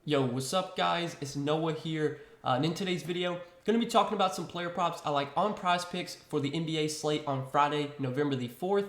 Yo, what's up guys? It's Noah here, and in today's video, I'm going to be talking about some player props I like on Prizepicks for the NBA slate on Friday, November the 4th.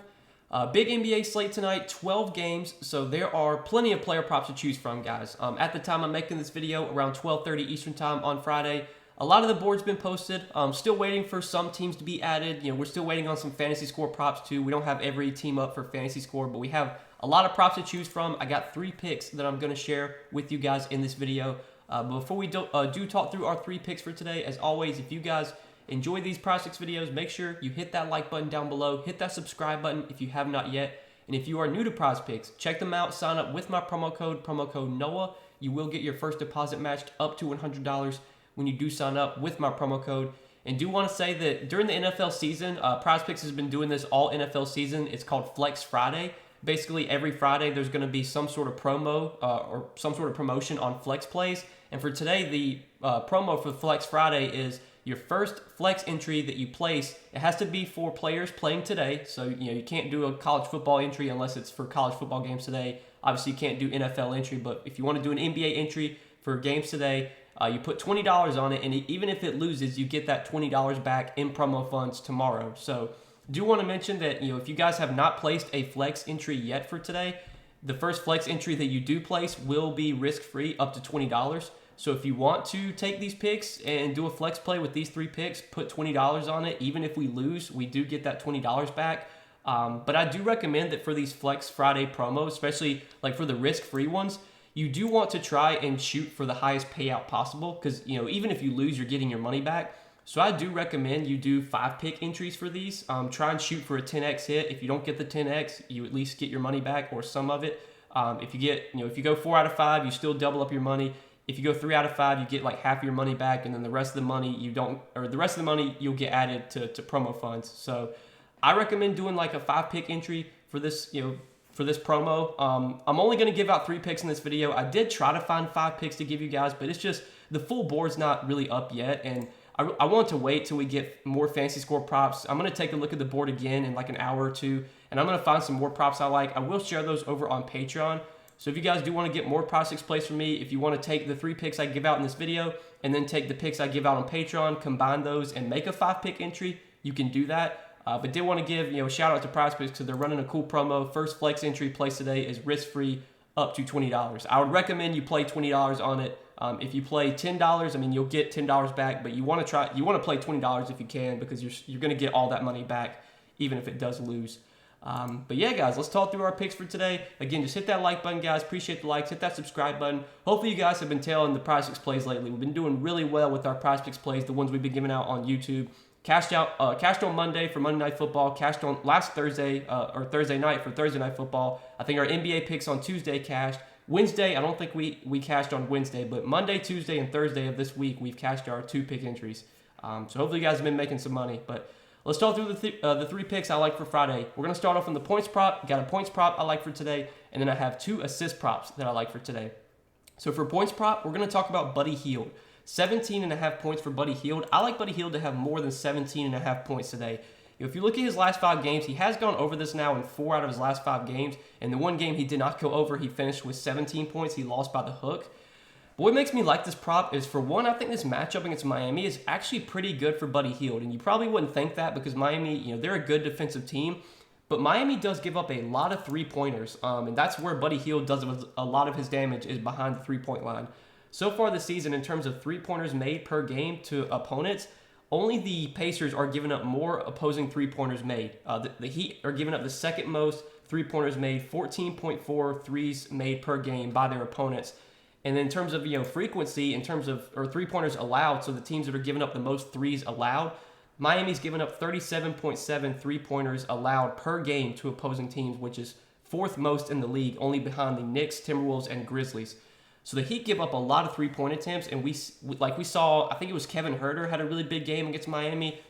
Big NBA slate tonight, 12 games, so there are plenty of player props to choose from, guys. At the time I'm making this video, around 12:30 Eastern Time on Friday, a lot of the board's been posted. Still waiting for some teams to be added. We're still waiting on some fantasy score props too. We don't have every team up for fantasy score, but we have a lot of props to choose from. I got 3 picks that I'm going to share with you guys in this video. Before we do talk through our 3 picks for today, as always, if you guys enjoy these Prizepicks videos, make sure you hit that like button down below, hit that subscribe button if you have not yet. And if you are new to Prizepicks, check them out, sign up with my promo code NOAH. You will get your first deposit matched up to $100 when you do sign up with my promo code. And do want to say that during the NFL season, Prizepicks has been doing this all NFL season. It's called Flex Friday. Basically, every Friday, there's going to be some sort of promo or some sort of promotion on flex plays. And for today, the promo for Flex Friday is your first flex entry that you place. It has to be for players playing today. So, you can't do a college football entry unless it's for college football games today. Obviously, you can't do NFL entry, but if you want to do an NBA entry for games today, you put $20 on it, and even if it loses, you get that $20 back in promo funds tomorrow. So, do want to mention that if you guys have not placed a flex entry yet for today, the first flex entry that you do place will be risk-free up to $20. So if you want to take these picks and do a flex play with these 3 picks, put $20 on it. Even if we lose, we do get that $20 back. But I do recommend that for these Flex Friday promos, especially like for the risk-free ones, you do want to try and shoot for the highest payout possible because even if you lose, you're getting your money back. So I do recommend you do 5 pick entries for these. Try and shoot for a 10x hit. If you don't get the 10x, you at least get your money back or some of it. If you go 4 out of 5, you still double up your money. If you go 3 out of 5, you get like half your money back, and then the rest of the money you'll get added to promo funds. So I recommend doing like a 5 pick entry for this, for this promo. I'm only going to give out 3 picks in this video. I did try to find 5 picks to give you guys, but it's just the full board's not really up yet, and I want to wait till we get more fantasy score props. I'm going to take a look at the board again in like an hour or two, and I'm going to find some more props I like. I will share those over on Patreon. So if you guys do want to get more Prizepicks plays from me, if you want to take the 3 picks I give out in this video and then take the picks I give out on Patreon, combine those and make a 5 pick entry, you can do that. But did want to give a shout out to Prizepicks because they're running a cool promo. First flex entry placed today is risk-free up to $20. I would recommend you play $20 on it. If you play $10, you'll get $10 back, but you want to play $20 if you can because you're going to get all that money back even if it does lose. But yeah, guys, let's talk through our picks for today. Again, just hit that like button, guys. Appreciate the likes. Hit that subscribe button. Hopefully, you guys have been tailing the Prizepicks plays lately. We've been doing really well with our Prizepicks plays, the ones we've been giving out on YouTube. Cashed on Monday for Monday Night Football. Cashed on last Thursday or Thursday night for Thursday Night Football. I think our NBA picks on Tuesday cashed. Wednesday, I don't think we cashed on Wednesday, but Monday, Tuesday, and Thursday of this week, we've cashed our 2 pick entries. So hopefully you guys have been making some money. But let's talk through the 3 picks I like for Friday. We're going to start off on the points prop. Got a points prop I like for today, and then I have 2 assist props that I like for today. So for points prop, we're going to talk about Buddy Hield. 17.5 points for Buddy Hield. I like Buddy Hield to have more than 17.5 points today. If you look at his last 5 games, he has gone over this now in 4 out of his last 5 games. And the one game he did not go over, he finished with 17 points. He lost by the hook. But what makes me like this prop is, for one, I think this matchup against Miami is actually pretty good for Buddy Hield. And you probably wouldn't think that because Miami, they're a good defensive team. But Miami does give up a lot of 3-pointers. And that's where Buddy Hield does a lot of his damage, is behind the 3-point line. So far this season, in terms of 3-pointers made per game to opponents, only the Pacers are giving up more opposing 3-pointers made. The Heat are giving up the second most 3-pointers made, 14.4 threes made per game by their opponents. And in terms of frequency, in terms of 3-pointers allowed, so the teams that are giving up the most threes allowed, Miami's giving up 37.7 3-pointers allowed per game to opposing teams, which is 4th most in the league, only behind the Knicks, Timberwolves, and Grizzlies. So the Heat give up a lot of 3-point attempts, and we saw, I think it was Kevin Huerter had a really big game against Miami.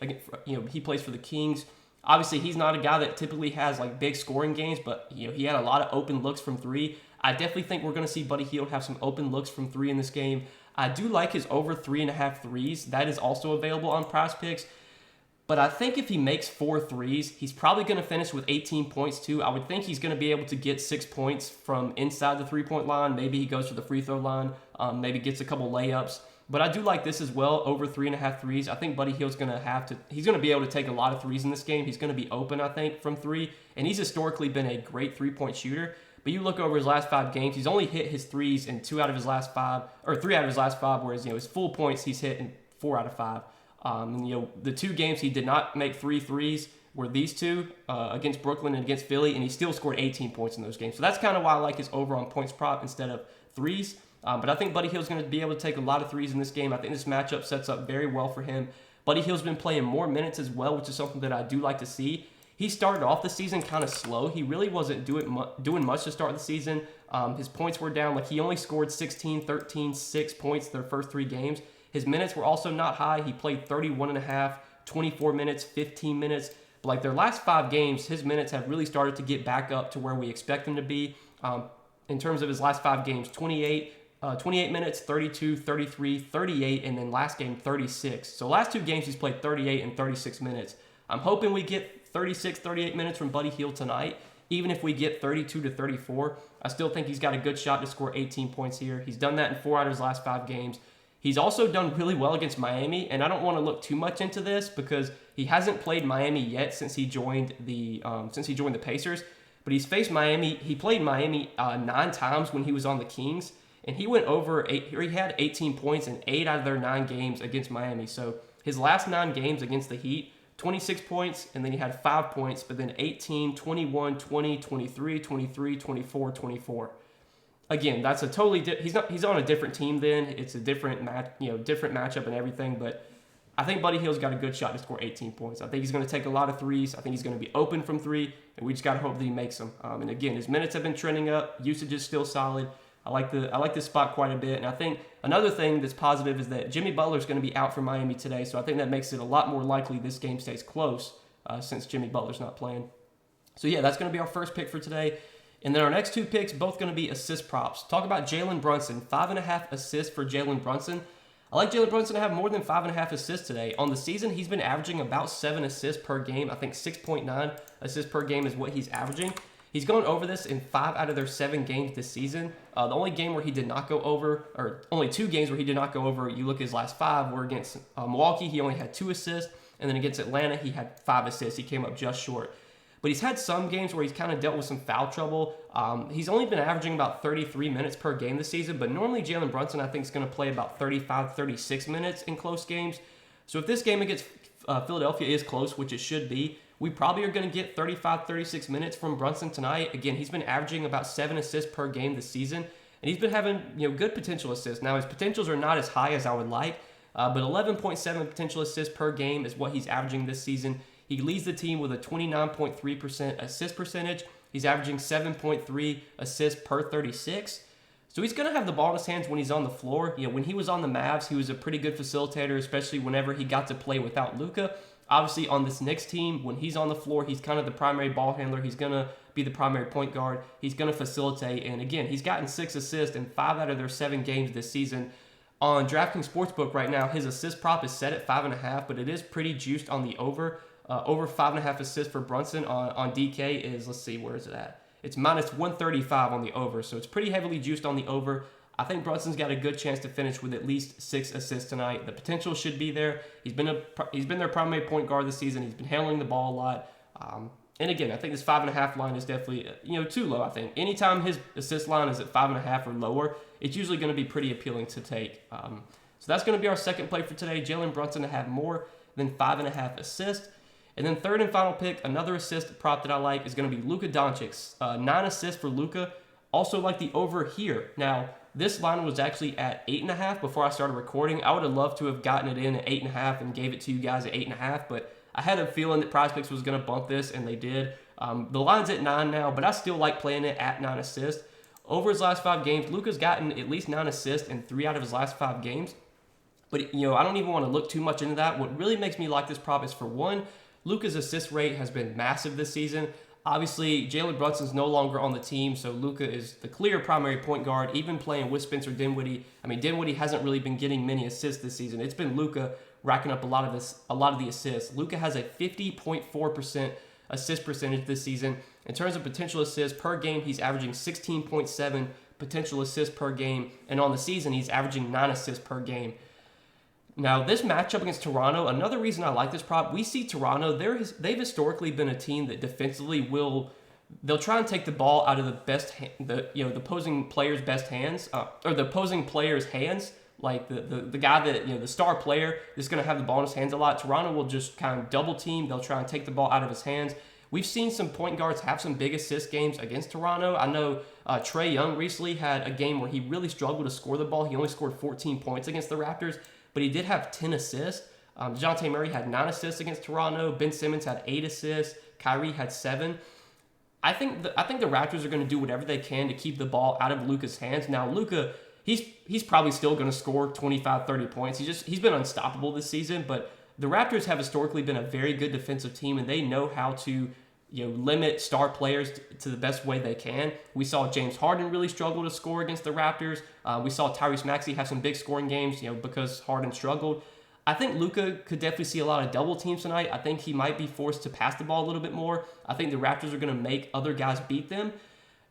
He plays for the Kings. Obviously, he's not a guy that typically has big scoring games, but he had a lot of open looks from 3. I definitely think we're going to see Buddy Hield have some open looks from 3 in this game. I do like his over 3.5 threes. That is also available on Prizepicks. But I think if he makes 4 threes, he's probably going to finish with 18 points too. I would think he's going to be able to get 6 points from inside the three-point line. Maybe he goes to the free throw line, maybe gets a couple layups. But I do like this as well, over 3.5 threes. I think Buddy Hield's going to he's going to be able to take a lot of threes in this game. He's going to be open, I think, from 3. And he's historically been a great three-point shooter. But you look over his last 5 games, he's only hit his threes in 3 out of his last 5, whereas, his full points he's hit in 4 out of 5. The 2 games he did not make 3 threes were these 2 against Brooklyn and against Philly, and he still scored 18 points in those games. So that's kind of why I like his over on points prop instead of threes. But I think Buddy Hield's going to be able to take a lot of threes in this game. I think this matchup sets up very well for him. Buddy Hield's been playing more minutes as well, which is something that I do like to see. He started off the season kind of slow. He really wasn't doing much to start the season. His points were down. He only scored 16, 13, 6 points their first 3 games. His minutes were also not high. He played 31.5, 24 minutes, 15 minutes. But their last 5 games, his minutes have really started to get back up to where we expect them to be. In terms of his last 5 games, 28 minutes, 32, 33, 38, and then last game 36. So last 2 games he's played 38 and 36 minutes. I'm hoping we get 36, 38 minutes from Buddy Hield tonight. Even if we get 32 to 34, I still think he's got a good shot to score 18 points here. He's done that in 4 out of his last 5 games. He's also done really well against Miami, and I don't want to look too much into this because he hasn't played Miami yet since he joined the Pacers. But he's faced Miami. He played Miami 9 times when he was on the Kings, and he had 18 points in 8 out of their 9 games against Miami. So his last 9 games against the Heat, 26 points, and then he had 5 points, but then 18, 21, 20, 23, 23, 24, 24. Again, that's a totally he's on a different team then. It's a different matchup and everything, but I think Buddy Hield's got a good shot to score 18 points. I think he's going to take a lot of threes. I think he's going to be open from 3, and we just got to hope that he makes them. And again, his minutes have been trending up. Usage is still solid. I like this spot quite a bit, and I think another thing that's positive is that Jimmy Butler's going to be out for Miami today, so I think that makes it a lot more likely this game stays close since Jimmy Butler's not playing. So yeah, that's going to be our first pick for today. And then our next 2 picks, both going to be assist props. Talk about Jalen Brunson, 5.5 assists for Jalen Brunson. I like Jalen Brunson to have more than 5.5 assists today. On the season, he's been averaging about 7 assists per game. I think 6.9 assists per game is what he's averaging. He's gone over this in 5 out of their 7 games this season. The only game where he did not go over, or only 2 games where he did not go over, you look at his last 5, were against Milwaukee, he only had 2 assists, and then against Atlanta, he had 5 assists. He came up just short. But he's had some games where he's kind of dealt with some foul trouble. He's only been averaging about 33 minutes per game this season, but normally Jalen Brunson, I think, is going to play about 35, 36 minutes in close games. So if this game against Philadelphia is close, which it should be, we probably are going to get 35, 36 minutes from Brunson tonight. Again, he's been averaging about 7 assists per game this season, and he's been having good potential assists. Now, his potentials are not as high as I would like, but 11.7 potential assists per game is what he's averaging this season. He leads the team with a 29.3% assist percentage. He's averaging 7.3 assists per 36. So he's going to have the ball in his hands when he's on the floor. When he was on the Mavs, he was a pretty good facilitator, especially whenever he got to play without Luka. Obviously, on this Knicks team, when he's on the floor, he's kind of the primary ball handler. He's going to be the primary point guard. He's going to facilitate. And again, he's gotten 6 assists in 5 out of their 7 games this season. On DraftKings Sportsbook right now, his assist prop is set at 5.5, but it is pretty juiced on the over. Over 5.5 assists for Brunson on DK is, let's see, where is it at? It's minus 135 on the over, so it's pretty heavily juiced on the over. I think Brunson's got a good chance to finish with at least 6 assists tonight. The potential should be there. He's been their primary point guard this season. He's been handling the ball a lot. And again, I think this 5.5 line is definitely too low. I think anytime his assist line is at 5.5 or lower, it's usually going to be pretty appealing to take. So that's going to be our second play for today. Jalen Brunson to have more than 5.5 assists. And then third and final pick, another assist prop that I like is going to be Luka Doncic. 9 assists for Luka. Also like the over here. Now, this line was actually at 8.5 before I started recording. I would have loved to have gotten it in at 8.5 and gave it to you guys at 8.5, but I had a feeling that Prizepicks was going to bump this, and they did. The line's at 9 now, but I still like playing it at 9 assists. Over his last 5 games, Luka's gotten at least 9 assists in 3 out of his last 5 games. But, I don't even want to look too much into that. What really makes me like this prop is, for one, Luka's assist rate has been massive this season. Obviously, Jalen Brunson's no longer on the team, so Luka is the clear primary point guard, even playing with Spencer Dinwiddie. I mean, Dinwiddie hasn't really been getting many assists this season. It's been Luka racking up a lot of the assists. Luka has a 50.4% assist percentage this season. In terms of potential assists per game, he's averaging 16.7 potential assists per game, and on the season, he's averaging 9 assists per game. Now, this matchup against Toronto, another reason I like this prop, we see Toronto, they've historically been a team that defensively they'll try and take the ball out of the opposing player's best hands, or the opposing player's hands, like the guy that, the star player is going to have the ball in his hands a lot. Toronto will just kind of double team. They'll try and take the ball out of his hands. We've seen some point guards have some big assist games against Toronto. I know Trae Young recently had a game where he really struggled to score the ball. He only scored 14 points against the Raptors, but he did have 10 assists. DeJounte Murray had 9 assists against Toronto. Ben Simmons had 8 assists. Kyrie had 7. I think the Raptors are going to do whatever they can to keep the ball out of Luka's hands. Now, Luka, he's probably still going to score 25, 30 points. He's been unstoppable this season, but the Raptors have historically been a very good defensive team, and they know how to limit star players to the best way they can. We saw James Harden really struggle to score against the Raptors. We saw Tyrese Maxey have some big scoring games, because Harden struggled. I think Luka could definitely see a lot of double teams tonight. I think he might be forced to pass the ball a little bit more. I think the Raptors are going to make other guys beat them.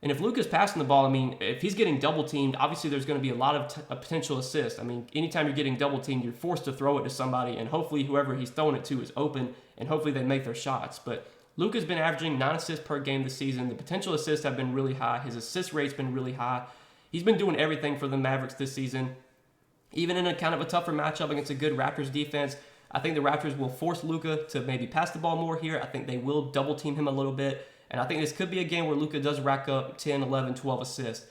And if Luka's passing the ball, if he's getting double teamed, obviously there's going to be a lot of potential assists. Anytime you're getting double teamed, you're forced to throw it to somebody, and hopefully whoever he's throwing it to is open, and hopefully they make their shots. But Luka's been averaging 9 assists per game this season. The potential assists have been really high. His assist rate's been really high. He's been doing everything for the Mavericks this season. Even in a kind of a tougher matchup against a good Raptors defense, I think the Raptors will force Luka to maybe pass the ball more here. I think they will double team him a little bit. And I think this could be a game where Luka does rack up 10, 11, 12 assists.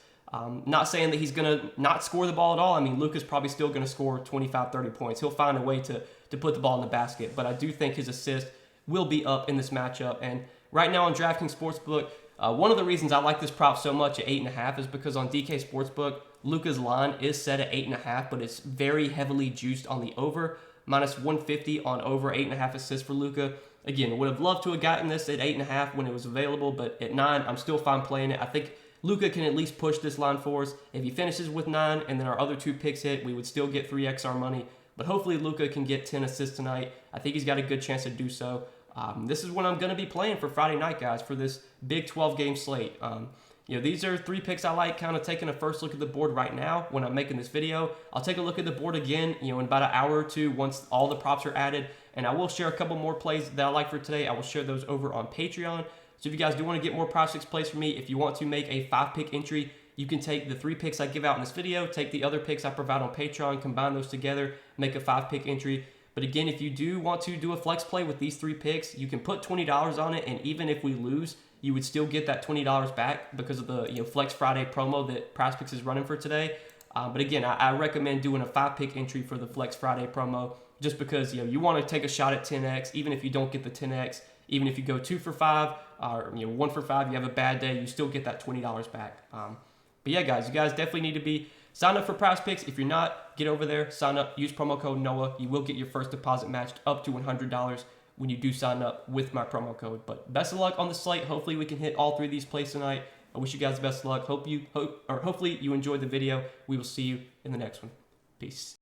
Not saying that he's going to not score the ball at all. Luka's probably still going to score 25, 30 points. He'll find a way to put the ball in the basket. But I do think his assist will be up in this matchup. And right now on DraftKings Sportsbook, one of the reasons I like this prop so much at 8.5 is because on DK Sportsbook, Luka's line is set at 8.5, but it's very heavily juiced on the over, minus 150 on over 8.5 assists for Luka. Again, would have loved to have gotten this at 8.5 when it was available, but at 9, I'm still fine playing it. I think Luka can at least push this line for us. If he finishes with 9 and then our other 2 picks hit, we would still get 3x our money. But hopefully Luka can get 10 assists tonight. I think he's got a good chance to do so. This is what I'm going to be playing for Friday night, guys, for this big 12-game slate. These are 3 picks I like, kind of taking a first look at the board right now when I'm making this video. I'll take a look at the board again, in about an hour or 2 once all the props are added. And I will share a couple more plays that I like for today. I will share those over on Patreon. So if you guys do want to get more Prizepicks plays from me, if you want to make a 5-pick entry, you can take the 3 picks I give out in this video, take the other picks I provide on Patreon, combine those together, make a 5-pick entry. But again, if you do want to do a flex play with these 3 picks, you can put $20 on it, and even if we lose, you would still get that $20 back because of the Flex Friday promo that Prizepicks is running for today. But again, I recommend doing a 5-pick entry for the Flex Friday promo just because you want to take a shot at 10x, even if you don't get the 10x, even if you go 2 for 5 or 1 for 5, you have a bad day, you still get that $20 back. But yeah, guys, you guys definitely need to be signed up for Prizepicks. If you're not, get over there, sign up, use promo code NOAH. You will get your first deposit matched up to $100 when you do sign up with my promo code. But best of luck on the slate. Hopefully we can hit all 3 of these plays tonight. I wish you guys the best of luck. Hopefully you enjoyed the video. We will see you in the next one. Peace.